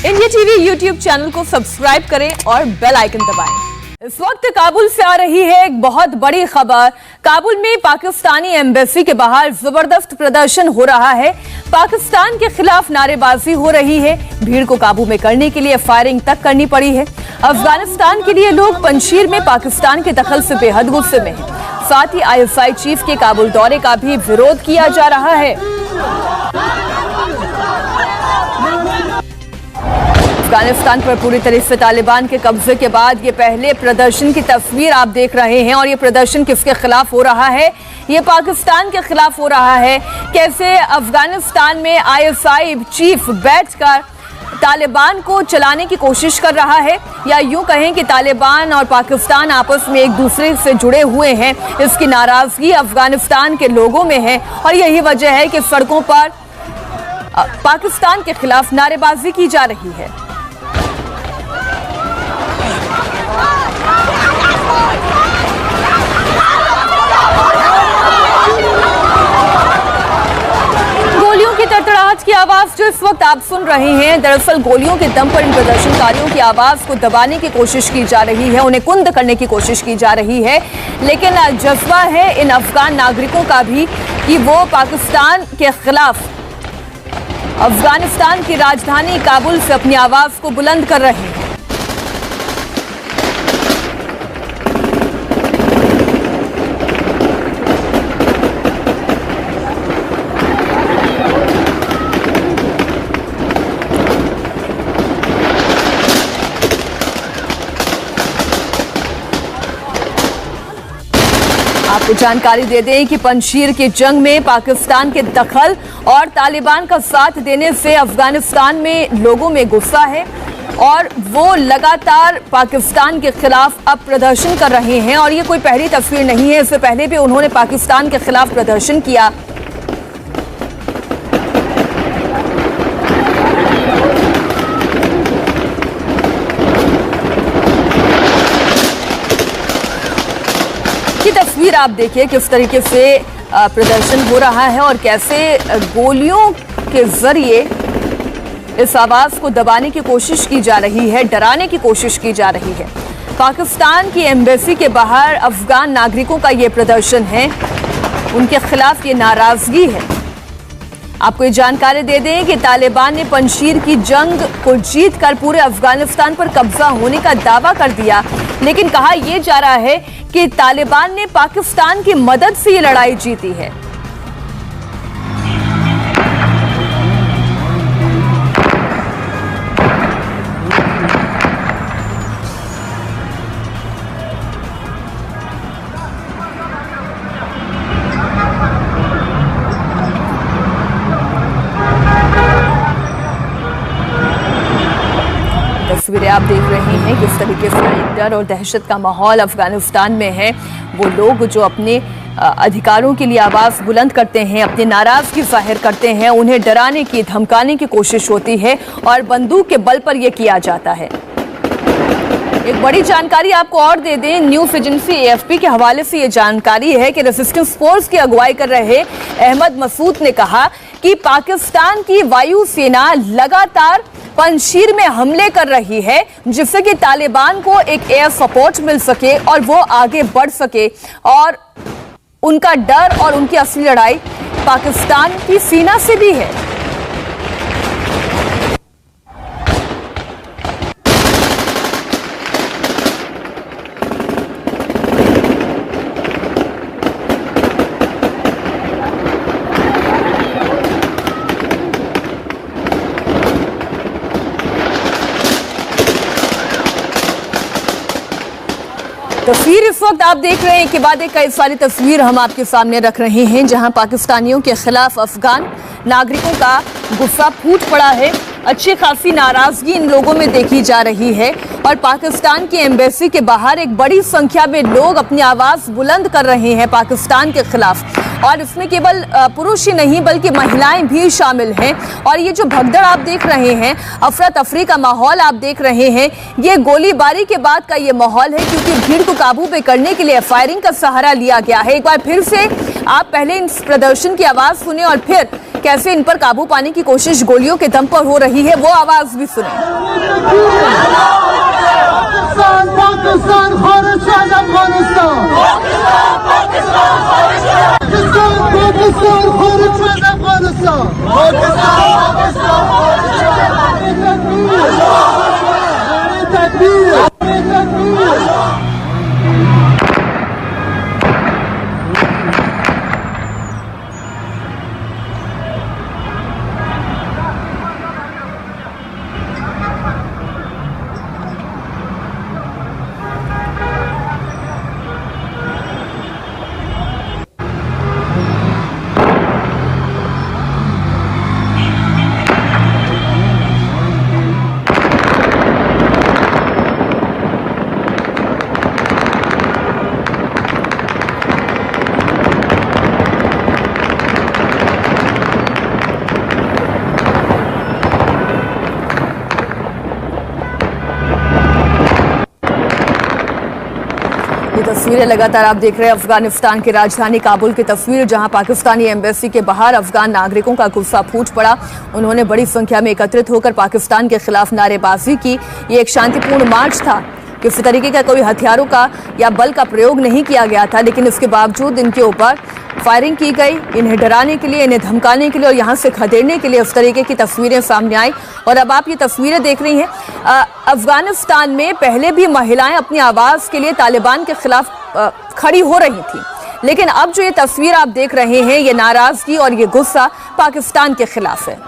India TV YouTube channel को subscribe करें और बेल आइकन दबाएं। इस वक्त काबुल से आ रही है एक बहुत बड़ी खबर। काबुल में पाकिस्तानी एम्बेसी के बाहर जबरदस्त प्रदर्शन हो रहा है। पाकिस्तान के खिलाफ नारेबाजी हो रही है। भीड़ को काबू में करने के लिए फायरिंग तक करनी पड़ी है। अफगानिस्तान के लिए लोग पंजशीर में पाकिस्तान के दखल से बेहद गुस्से में हैं। साथ ही ISI चीफ के काबुल दौरे का भी विरोध किया जा रहा है। अफगानिस्तान पर पूरी तरह से तालिबान के कब्जे के बाद ये पहले प्रदर्शन की तस्वीर आप देख रहे हैं। और ये प्रदर्शन किसके खिलाफ हो रहा है? ये पाकिस्तान के खिलाफ हो रहा है। कैसे अफगानिस्तान में ISI चीफ बैठकर तालिबान को चलाने की कोशिश कर रहा है, या यूं कहें कि तालिबान और पाकिस्तान आपस में एक दूसरे से जुड़े हुए हैं। इसकी नाराजगी अफगानिस्तान के लोगों में है और यही वजह है कि सड़कों पर पाकिस्तान के खिलाफ नारेबाजी की जा रही है। गोलियों की तड़तड़ाहट की आवाज जो इस वक्त आप सुन रहे हैं, दरअसल गोलियों के दम पर इन प्रदर्शनकारियों की आवाज को दबाने की कोशिश की जा रही है, उन्हें कुंद करने की कोशिश की जा रही है। लेकिन जज्बा है इन अफगान नागरिकों का भी कि वो पाकिस्तान के खिलाफ अफगानिस्तान की राजधानी काबुल से अपनी आवाज को बुलंद कर रहे हैं। आपको जानकारी दे दें कि पंजशीर की जंग में पाकिस्तान के दखल और तालिबान का साथ देने से अफगानिस्तान में लोगों में गुस्सा है और वो लगातार पाकिस्तान के खिलाफ अब प्रदर्शन कर रहे हैं। और ये कोई पहली तस्वीर नहीं है, इससे पहले भी उन्होंने पाकिस्तान के खिलाफ प्रदर्शन किया। तस्वीर आप देखिए किस तरीके से प्रदर्शन हो रहा है और कैसे गोलियों के जरिए इस आवाज को दबाने की कोशिश की जा रही है, डराने की कोशिश की जा रही है। पाकिस्तान की एम्बेसी के बाहर अफगान नागरिकों का ये प्रदर्शन है, उनके खिलाफ ये नाराजगी है। आपको ये जानकारी दे दें कि तालिबान ने पंजशीर की जंग को जीतकर पूरे अफगानिस्तान पर कब्जा होने का दावा कर दिया, लेकिन कहा यह जा रहा है कि तालिबान ने पाकिस्तान की मदद से ये लड़ाई जीती है। तस्वीरें आप देख रहे हैं किस तरीके से डर और दहशत का माहौल अफगानिस्तान में है। वो लोग जो अपने अधिकारों के लिए आवाज बुलंद करते हैं, अपनी नाराजगी जाहिर करते हैं, उन्हें डराने की धमकाने की कोशिश होती है और बंदूक के बल पर यह किया जाता है। एक बड़ी जानकारी आपको और दे दें, न्यूज एजेंसी AFP के हवाले से ये जानकारी है कि रेजिस्टेंस फोर्स की अगुवाई कर रहे अहमद मसूद ने कहा कि पाकिस्तान की वायु सेना लगातार पंजशीर में हमले कर रही है, जिससे कि तालिबान को एक एयर सपोर्ट मिल सके और वो आगे बढ़ सके। और उनका डर और उनकी असली लड़ाई पाकिस्तान की सीना से भी है। तस्वीर इस वक्त आप देख रहे हैं कि बाद कई सारी तस्वीर हम आपके सामने रख रहे हैं, जहां पाकिस्तानियों के खिलाफ अफगान नागरिकों का गुस्सा फूट पड़ा है। अच्छी खासी नाराजगी इन लोगों में देखी जा रही है और पाकिस्तान की एम्बेसी के बाहर एक बड़ी संख्या में लोग अपनी आवाज बुलंद कर रहे हैं पाकिस्तान के खिलाफ। और इसमें केवल पुरुष ही नहीं बल्कि महिलाएं भी शामिल हैं। और ये जो भगदड़ आप देख रहे हैं, अफरा तफरी का माहौल आप देख रहे हैं, ये गोलीबारी के बाद का ये माहौल है, क्योंकि भीड़ को काबू में करने के लिए फायरिंग का सहारा लिया गया है। एक बार फिर से आप पहले इस प्रदर्शन की आवाज सुने और फिर कैसे इन पर काबू पाने की कोशिश गोलियों के दम पर हो रही है, वो आवाज भी सुने। ये तस्वीरें लगातार आप देख रहे हैं अफगानिस्तान की राजधानी काबुल की तस्वीर, जहां पाकिस्तानी एम्बेसी के बाहर अफगान नागरिकों का गुस्सा फूट पड़ा। उन्होंने बड़ी संख्या में एकत्रित होकर पाकिस्तान के खिलाफ नारेबाजी की। ये एक शांतिपूर्ण मार्च था, किसी तरीके का कोई हथियारों का या बल का प्रयोग नहीं किया गया था, लेकिन इसके बावजूद इनके ऊपर फायरिंग की गई, इन्हें डराने के लिए, इन्हें धमकाने के लिए और यहाँ से खदेड़ने के लिए इस तरीके की तस्वीरें सामने आई। और अब आप ये तस्वीरें देख रही हैं, अफगानिस्तान में पहले भी महिलाएं अपनी आवाज़ के लिए तालिबान के खिलाफ खड़ी हो रही थी, लेकिन अब जो ये तस्वीर आप देख रहे हैं, ये नाराजगी और ये गुस्सा पाकिस्तान के खिलाफ है।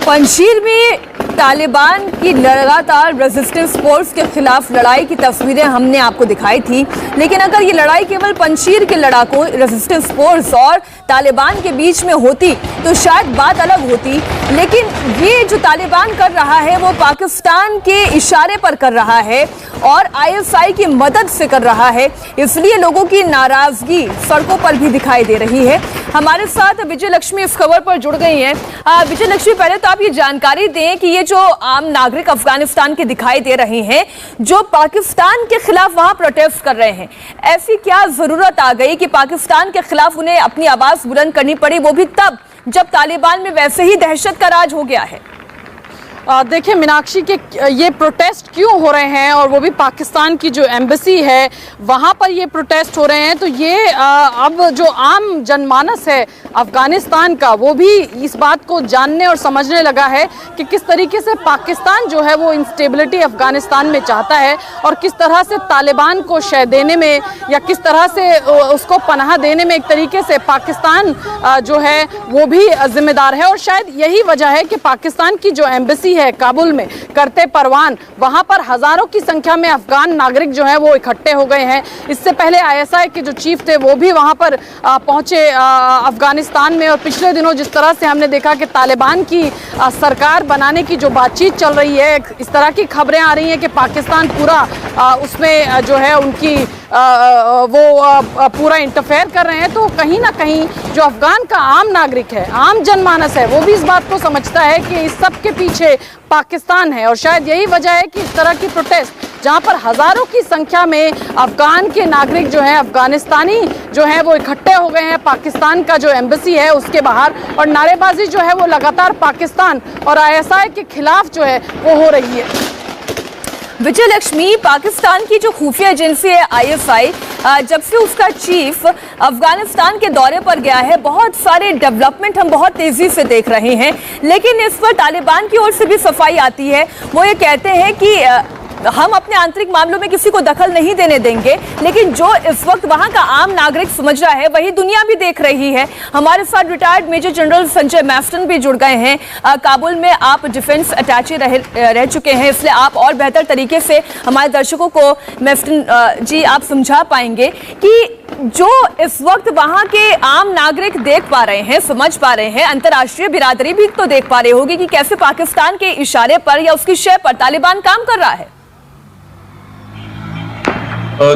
पंजशीर में तालिबान की लगातार रेजिस्टेंस फोर्स के खिलाफ लड़ाई की तस्वीरें हमने आपको दिखाई थी, लेकिन अगर ये लड़ाई केवल पंजशीर के लड़ाकों, रेजिस्टेंस फोर्स और तालिबान के बीच में होती तो शायद बात अलग होती। लेकिन ये जो तालिबान कर रहा है वो पाकिस्तान के इशारे पर कर रहा है और आईएसआई की मदद से कर रहा है, इसलिए लोगों की नाराजगी सड़कों पर भी दिखाई दे रही है। हमारे साथ विजय लक्ष्मी इस खबर पर जुड़ गई हैं। विजय लक्ष्मी, पहले तो आप ये जानकारी दें कि ये जो आम नागरिक अफगानिस्तान के दिखाई दे रहे हैं जो पाकिस्तान के खिलाफ वहां प्रोटेस्ट कर रहे हैं, ऐसी क्या जरूरत आ गई कि पाकिस्तान के खिलाफ उन्हें अपनी आवाज बुलंद करनी पड़ी, वो भी तब जब तालिबान में वैसे ही दहशत का राज हो गया है? देखिए मीनाक्षी के ये प्रोटेस्ट क्यों हो रहे हैं, और वो भी पाकिस्तान की जो एम्बेसी है वहाँ पर ये प्रोटेस्ट हो रहे हैं, तो ये अब जो आम जनमानस है अफगानिस्तान का वो भी इस बात को जानने और समझने लगा है कि किस तरीके से पाकिस्तान जो है वो इंस्टेबिलिटी अफगानिस्तान में चाहता है और किस तरह से तालिबान को शय देने में या किस तरह से उसको पनाह देने में एक तरीके से पाकिस्तान जो है वो भी जिम्मेदार है। और शायद यही वजह है कि पाकिस्तान की जो एम्बेसी है काबुल में करते परवान, वहां पर हजारों की संख्या में अफगान नागरिक जो है वो इकट्ठे हो गए हैं। इससे पहले आईएसआई के जो चीफ थे वो भी वहां पर पहुंचे अफगानिस्तान में, और पिछले दिनों जिस तरह से हमने देखा कि तालिबान की सरकार बनाने की जो बातचीत चल रही है, इस तरह की खबरें आ रही हैं कि पाकिस्तान पूरा उसमें जो है उनकी वो पूरा इंटरफेयर कर रहे हैं। तो कहीं ना कहीं जो अफगान का आम नागरिक है, आम जनमानस है, वो भी इस बात को समझता है कि इस सब के पीछे पाकिस्तान है, और शायद यही वजह है कि इस तरह की प्रोटेस्ट जहां पर हजारों की संख्या में अफगान के नागरिक जो है, अफगानिस्तानी जो है वो इकट्ठे हो गए हैं पाकिस्तान का जो एम्बेसी है उसके बाहर, और नारेबाजी जो है वो लगातार पाकिस्तान और ISI के खिलाफ जो है वो हो रही है। विजय लक्ष्मी, पाकिस्तान की जो खुफिया एजेंसी है ISI, जब से उसका चीफ अफगानिस्तान के दौरे पर गया है, बहुत सारे डेवलपमेंट हम बहुत तेजी से देख रहे हैं, लेकिन इस पर तालिबान की ओर से भी सफाई आती है। वो ये कहते हैं कि हम अपने आंतरिक मामलों में किसी को दखल नहीं देने देंगे, लेकिन जो इस वक्त वहां का आम नागरिक समझ रहा है वही दुनिया भी देख रही है। हमारे साथ रिटायर्ड मेजर जनरल संजय मैफ्टन भी जुड़ गए हैं। काबुल में आप डिफेंस अटैची रह चुके हैं, इसलिए आप और बेहतर तरीके से हमारे दर्शकों को मैफ्टन जी आप समझा पाएंगे कि जो इस वक्त वहां के आम नागरिक देख पा रहे हैं, समझ पा रहे हैं, अंतर्राष्ट्रीय बिरादरी भी तो देख पा रही होगी कि कैसे पाकिस्तान के इशारे पर या उसकी शय पर तालिबान काम कर रहा है।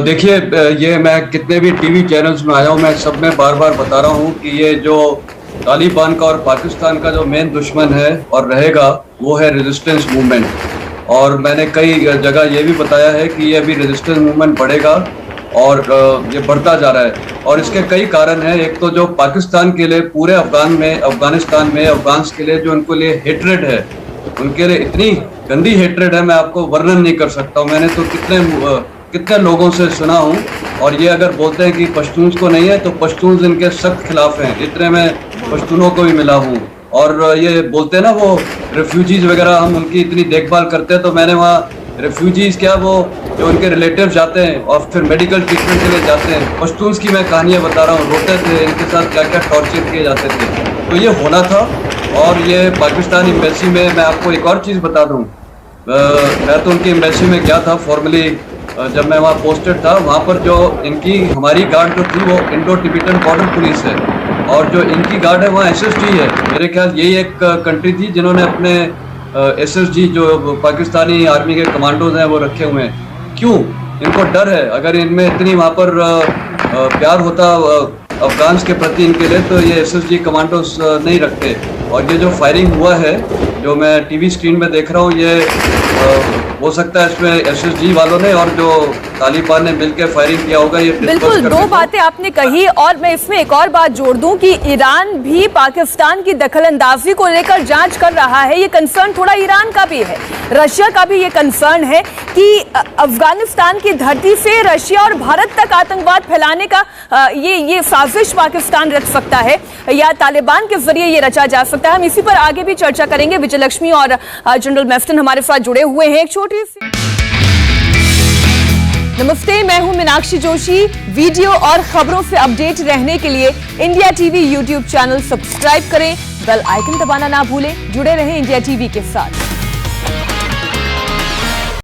देखिए, ये मैं कितने भी टीवी चैनल्स में आया हूँ, मैं सब में बार बार बता रहा हूँ कि ये जो तालिबान का और पाकिस्तान का जो मेन दुश्मन है और रहेगा वो है रेजिस्टेंस मूवमेंट। और मैंने कई जगह ये भी बताया है कि ये अभी रेजिस्टेंस मूवमेंट बढ़ेगा और ये बढ़ता जा रहा है, और इसके कई कारण हैं। एक तो जो पाकिस्तान के लिए पूरे अफगानिस्तान में अफगान्स के लिए जो उनके लिए हेट्रेड है, उनके लिए इतनी गंदी हेट्रेड है, मैं आपको वर्णन नहीं कर सकता हूँ। मैंने तो कितने लोगों से सुना हूँ, और ये अगर बोलते हैं कि पश्तून्स को नहीं है तो पश्तून्स इनके सख्त खिलाफ हैं। इतने मैं पश्तूनों को भी मिला हूँ, और ये बोलते हैं ना वो रेफ्यूजीज वगैरह, हम उनकी इतनी देखभाल करते हैं, तो मैंने वहाँ रेफ्यूजीज क्या, वो जो उनके रिलेटिव जाते हैं और फिर मेडिकल ट्रीटमेंट के लिए जाते हैं, पश्तून्स की मैं कहानियाँ बता रहा हूँ, रोते थे, इनके साथ क्या क्या टॉर्चर किए जाते थे। तो ये होना था। और ये पाकिस्तान एम्बेसी में मैं आपको एक और चीज़ बता दूँ, मैं तो उनकी एम्बेसी में गया था फॉर्मली, जब मैं वहाँ पोस्टेड था। वहाँ पर जो हमारी गार्ड जो थी वो इंडो टिबेटन बॉर्डर पुलिस है, और जो इनकी गार्ड है वहाँ SSG है। मेरे ख्याल यही एक कंट्री थी जिन्होंने अपने SSG जो पाकिस्तानी आर्मी के कमांडोज हैं वो रखे हुए हैं। क्यों? इनको डर है। अगर इनमें इतनी वहाँ पर प्यार होता अफगान्स के प्रति इनके लिए, तो ये SSG कमांडोज नहीं रखते। और ये जो फायरिंग हुआ है, जो मैं टीवी स्क्रीन में देख रहा हूँ, ये हो सकता है इसमें SSG वालों ने और जो तालिबान ने मिलकर फायरिंग किया होगा। ये बिल्कुल दो बातें आपने कही, और मैं इसमें एक और बात जोड़ दूं कि ईरान भी पाकिस्तान की दखलंदाजी को लेकर जांच कर रहा है। ये कंसर्न थोड़ा ईरान का भी है, रशिया का भी ये कंसर्न है कि अफगानिस्तान की धरती से रशिया और भारत तक आतंकवाद फैलाने का ये साजिश पाकिस्तान रच सकता है या तालिबान के जरिए ये रचा जा सकता है। हम इसी पर आगे भी चर्चा करेंगे। विजय लक्ष्मी और जनरल मैफ्टन हमारे साथ जुड़े हुए हैं। एक छोटी सी नमस्ते, मैं हूं मीनाक्षी जोशी। वीडियो और खबरों से अपडेट रहने के लिए India TV YouTube channel subscribe करें, बेल आइकन दबाना ना भूलें। जुड़े रहें इंडिया टीवी के साथ।